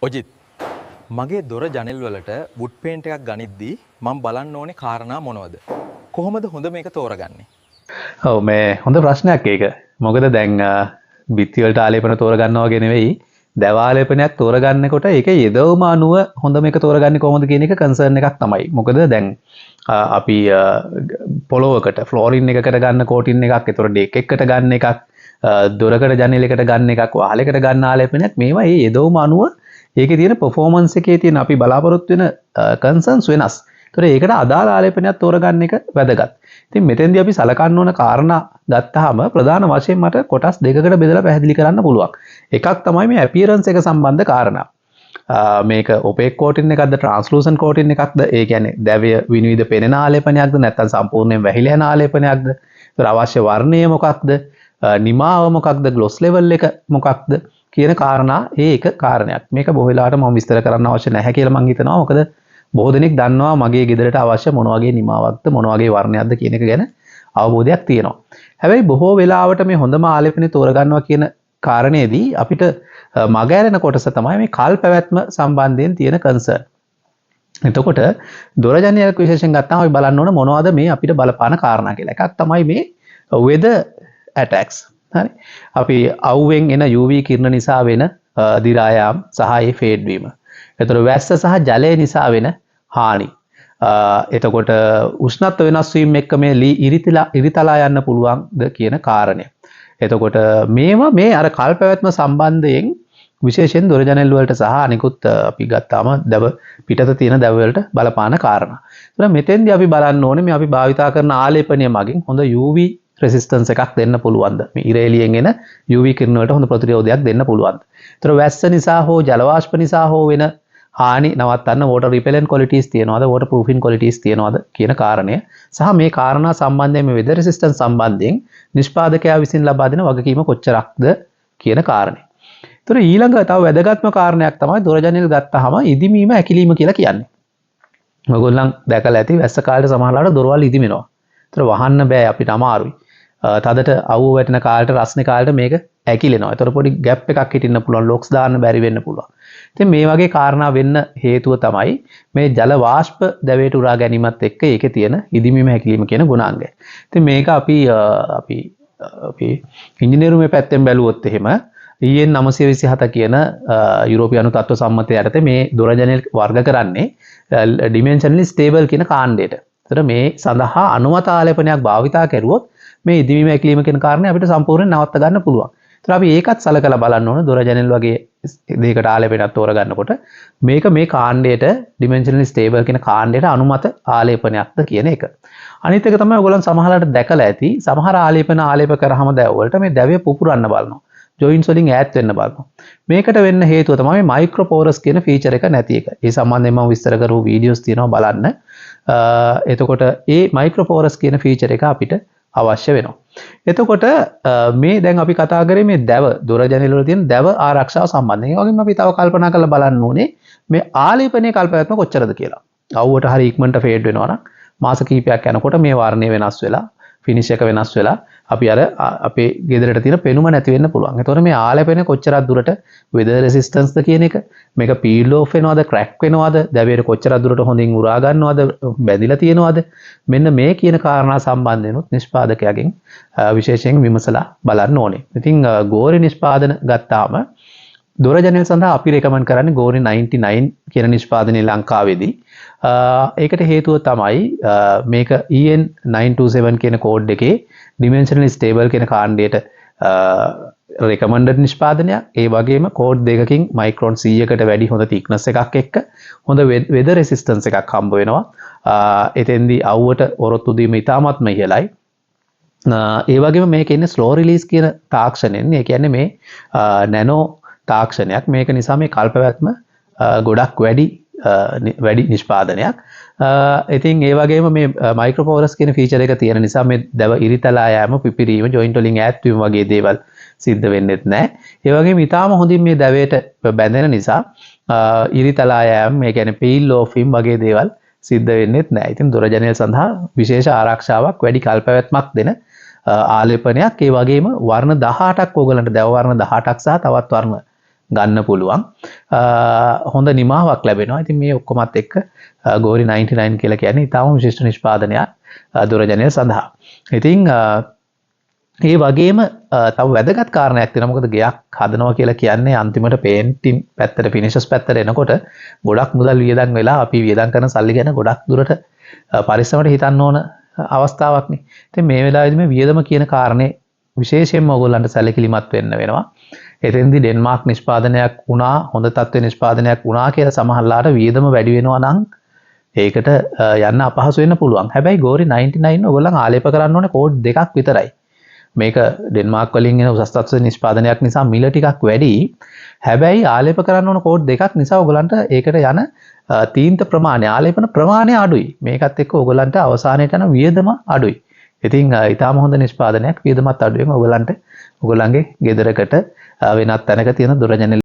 ඔජිත් මගේ දොර ජනෙල් වලට වුඩ් පේන්ට් එකක් ගනිද්දී මම බලන්න ඕනේ කාරණා මොනවද? කොහොමද හොඳ මේක තෝරගන්නේ? ඔව් මේ හොඳ ප්‍රශ්නයක් ඒක. මොකද දැන් බිත්ති වලට ආලේපන තෝරගන්නවා වගේ නෙවෙයි. දැව ආලේපනයක් තෝරගන්නකොට ඒකේ යෙදවුම අනුව හොඳ මේක තෝරගන්නේ කොහොමද කියන එක කන්සර්න් එකක් තමයි. මොකද දැන් අපි පොලොවකට ෆ්ලෝරින් එකකට ගන්න කෝටින් එකක්, ඒතකොට ඩෙක් එකකට ගන්න එකක්, දොරකට ජනෙලයකට ගන්න එකක්, වහලයකට ගන්න ආලේපනයක් මේවා ඒ යෙදවුම අනුව ඒකේ තියෙන performance එකේ තියෙන අපි බලාපොරොත්තු වෙන concerns වෙනස්. ඒතකොට ඒකට අදාළ ආලේපනයක් තෝරගන්න එක වැදගත්. ඉතින් මෙතෙන්දී අපි සලකන්න ඕන කාරණා ගත්තාම ප්‍රධාන වශයෙන් මට කොටස් දෙකකට බෙදලා පැහැදිලි කරන්න පුළුවන්. එකක් තමයි මේ appearance එක සම්බන්ධ කාරණා. මේක opaque coating එකක්ද translucent coating එකක්ද? ඒ කියන්නේ දැවය විනිවිද පෙනෙන ආලේපනයක්ද නැත්නම් සම්පූර්ණයෙන් වැහිලා යන ආලේපනයක්ද? ඒතර අවශ්‍ය වර්ණය මොකක්ද? නිමාව මොකක්ද? gloss level එක මොකක්ද? කියන කාරණා ඒක කාරණයක්. මේක බොහෝ වෙලාවට මම විස්තර කරන්න අවශ්‍ය නැහැ කියලා මම හිතනවා. මොකද බොහෝ දෙනෙක් දන්නවා මගේ ගෙදරට අවශ්‍ය මොන වගේ නිමාවක්ද මොන වගේ වර්ණයක්ද කියන එක ගැන අවබෝධයක් තියෙනවා. හැබැයි බොහෝ වෙලාවට මේ හොඳම ආලේපනේ තෝරගන්නවා කියන කාරණේදී අපිට මග ඇරෙන කොටස තමයි මේ කල් පැවැත්ම සම්බන්ධයෙන් තියෙන කන්සර්න්. එතකොට දොර ජනේලක විශේෂයෙන් ගත්තාම අපි බලන්න ඕන මොනවද මේ අපිට බලපාන කාරණා කියලා. එකක් තමයි මේ weather attacks. හරි. අපි අවුවෙන් එන UV කිරණ නිසා වෙන දිරා යාම සහ ඒ ෆේඩ් වීම. එතකොට වැස්ස සහ ජලය නිසා වෙන හානි. එතකොට උෂ්ණත්ව වෙනස් වීම එක්ක මේ ලී ඉරිතලා යන්න පුළුවන්ද කියන කාරණය. එතකොට මේවා මේ අර කල් පැවැත්ම සම්බන්ධයෙන් විශේෂයෙන් දොර ජනෙල් වලට සහ අනිකුත් අපි ගත්තාම දැව පිටත තියෙන දැව වලට බලපාන කාරණා. ඒතර මෙතෙන්දී අපි බලන්න ඕනේ මේ අපි භාවිතා කරන ආලේපනය මගින් හොඳ UV රෙසිස්ටන්ස් එකක් දෙන්න පුළුවන්ද? මේ ඉර එළියෙන් එන UV කිරණ වලට හොඳ ප්‍රතිරෝධයක් දෙන්න පුළුවන්ද? ඒතර වැස්ස නිසා හෝ ජල වාෂ්ප නිසා හෝ වෙන හානි නවත්තන්න water repellent qualities තියනවාද? water proofing qualities තියනවාද කියන කාරණය සහ මේ කාරණා සම්බන්ධයෙන් මේ weather resistance සම්බන්ධයෙන් නිෂ්පාදකයා විසින් ලබා දෙන වගකීම කොච්චරක්ද කියන කාරණය. ඒතර ඊළඟ තව වැදගත්ම කාරණයක් තමයි දොර ජනෙල් ගත්තාම ඉදිමීම ඇකිලිම කියලා කියන්නේ. ඔයගොල්ලන් දැකලා ඇති වැස්ස කාලේ සමහරවිට දොරවල් ඉදිමෙනවා. ඒතර වහන්න බෑ අපිට අමාරුයි. තදට අවුව වැටෙන කාලට රස්නේ කාලට මේක ඇකිලෙනවා. ඒතර පොඩි ગેප් එකක් හිටින්න පුළුවන්. ලොක්ස් දාන්න බැරි වෙන්න පුළුවන්. ඉතින් මේ වගේ කාරණා වෙන්න හේතුව තමයි මේ ජල වාෂ්ප දැවයට උරා ගැනීමත් එක්ක ඒකේ තියෙන ඉදිමීම හැකිලිම කියන ගුණාංගය. ඉතින් මේක අපි ඉංජිනේරුමේ පැත්තෙන් බැලුවොත් එහෙම EN 927 කියන යුරෝපියානු තත්ත්ව සම්මතය යටතේ මේ දොර ජනෙල් වර්ග කරන්නේ dimensionally stable කියන කාණ්ඩයට. ඒතර මේ සඳහා අනුමත ආලේපනයක් භාවිතා කරුවොත් මේ ඉදිමීම ඇකිලිම කියන කාරණේ අපිට සම්පූර්ණයෙන් නවත්ත ගන්න පුළුවන්. ඒතර අපි ඒකත් සලකලා බලන්න ඕන දොර ජනෙල් වගේ දෙයකට ආලේපනයක් තෝරගන්නකොට මේක මේ කාණ්ඩයට dimensionally stable කියන කාණ්ඩයට අනුමත ආලේපනයක්ද කියන එක. අනිත් එක තමයි ඔයගොල්ලන් සමහරවිට දැකලා ඇති සමහර ආලේප කරාම දැව වලට මේ දැවය පුපුරන්න බලනවා. ජොයින්ට්ස් වලින් ඈත් වෙන්න බලනවා. මේකට වෙන්න හේතුව තමයි මයික්‍රෝපෝරස් කියන ෆීචර් එක නැති එක. ඒ සම්බන්ධයෙන් මම විස්තර කරපු වීඩියෝස් තියෙනවා බලන්න. එතකොට ඒ මයික්‍රෝපෝරස් කියන ෆීචර් එක අපිට අවශ්‍ය වෙනවා. එතකොට මේ දැන් අපි කතා කරේ මේ දැව දොර ජනෙල් වල තියෙන දැව ආරක්ෂාව සම්බන්ධයෙන්. ඒ වගේම අපි තව කල්පනා කරලා බලන්න ඕනේ මේ ආලේපනයේ කල්පනාත්මක කොච්චරද කියලා. අවුවට හරි ඉක්මනට ෆේඩ් වෙනවා නම් මාස කිහිපයක් යනකොට මේ වර්ණය වෙනස් වෙලා ෆිනිෂ් එක වෙනස් වෙලා අපි අර අපේ ගෙදරට තියෙන පෙනුම නැති වෙන්න පුළුවන්. ඒතකොට මේ ආලේපනය කොච්චරක් දුරට weather resistance ද කියන එක මේක peel off වෙනවද crack වෙනවද දැවයට කොච්චරක් දුරට හොඳින් උරා ගන්නවද බැඳිලා තියෙනවද මෙන්න මේ කියන කාරණා සම්බන්ධයෙන් නිෂ්පාදකයාගෙන් විශේෂයෙන් විමසලා බලන්න ඕනේ. ඉතින් ගෝරි නිෂ්පාදන ගත්තාම දොර ජනෙල් සඳහා අපි රෙකමන්ඩ් කරන්නේ ගෝරි 99 කියන නිෂ්පාදනයේ ලංකාවේදී. ඒකට හේතුව තමයි මේක EN 927 කියන කෝඩ් එකේ dimensionally stable කියන කාණ්ඩයට recommended නිෂ්පාදනයක්. ඒ වගේම කෝඩ් දෙකකින් මයික්‍රෝන් 100කට වැඩි හොඳ thickness එකක් එක්ක හොඳ weather resistance එකක් හම්බ වෙනවා. එතෙන්දී අවුවට ඔරොත්තු දීම ඉතාමත්ම ඉහළයි. ඒ වගේම මේකේ ඉන්නේ slow release කියන තාක්ෂණයෙන්. ඒ කියන්නේ මේ නැනෝ තාක්ෂණයක්. මේක නිසා මේ කල්පවැත්ම ගොඩක් වැඩි නිෂ්පාදනයක්. ඉතින් ඒ වගේම මේ මයික්‍රෝපෝරස් කියන ෆීචර් එක තියෙන නිසා මේ දැව ඉරිතලා යෑම පිපිරීම ජොයින්ට් වලින් ඈත් වීම වගේ දේවල් සිද්ධ වෙන්නේත් නැහැ. ඒ වගේම ඊටාම හොඳින් මේ දැවයට බැඳෙන නිසා ඉරිතලා යෑම මේ කියන්නේ පීල් ඕෆ් වීම වගේ දේවල් සිද්ධ වෙන්නේත් නැහැ. ඉතින් දොර ජනෙල් සඳහා විශේෂ ආරක්ෂාවක් වැඩි කල්පවැත්මක් දෙන ආලේපනයක්. ඒ වගේම වර්ණ 18ක් ඕගලන්ට දැව වර්ණ 18ක් සහ තවත් වර්ණ ගන්න පුළුවන් හොඳ නිමාවක් ලැබෙනවා. ඉතින් මේ ඔක්කොමත් එක්ක ගෝරි 99 කියලා කියන්නේ ඊටම විශිෂ්ට නිෂ්පාදනයක් දොර ජනෙල් සඳහා. ඉතින් ඒ වගේම තව වැදගත් කාරණයක් තියෙනවා. මොකද ගෙයක් හදනවා කියලා කියන්නේ අන්තිමට පේන්ටින් පැත්තට ෆිනිෂස් පැත්තට එනකොට ගොඩක් මුදල් වියදම් වෙලා අපි වියදම් කරන සල්ලි ගැන ගොඩක් දුරට පරිස්සමට හිතන්න ඕන අවස්ථාවක්නේ. ඉතින් මේ වෙලාවේදී මේ වියදම කියන කාරණේ විශේෂයෙන්ම ඔයගොල්ලන්ට සැලකිලිමත් වෙන්න වෙනවා. එතෙන්දී ඩෙන්මාර්ක් නිෂ්පාදනයක් වුණා හොඳ තත්ත්වයේ නිෂ්පාදනයක් වුණා කියලා සමහරලාට වියදම වැඩි වෙනවා නම් ඒකට යන්න අපහසු වෙන්න පුළුවන්. හැබැයි ගෝරි 99 ඔයගොල්ලන් ආලේප කරන්න ඕනේ කෝඩ් දෙකක් විතරයි. මේක ඩෙන්මාර්ක් වලින් එන උසස් තත්ත්වයේ නිෂ්පාදනයක් නිසා මිල ටිකක් වැඩි. හැබැයි ආලේප කරන්න ඕන කෝඩ් දෙකක් නිසා ඔයගොල්ලන්ට ඒකට යන තීන්ත ප්‍රමාණය ආලේපන ප්‍රමාණය අඩුයි. මේකත් එක්ක ඔයගොල්ලන්ට අවසානයේට යන වියදම අඩුයි. ඉතින් ඊටාම හොඳ නිෂ්පාදනයක් වියදමත් අඩුවෙන් ඔයගොල්ලන්ට ඔයගොල්ලන්ගේ ගෙදරකට වෙනත් තැනක තියෙන දොර ජනෙල්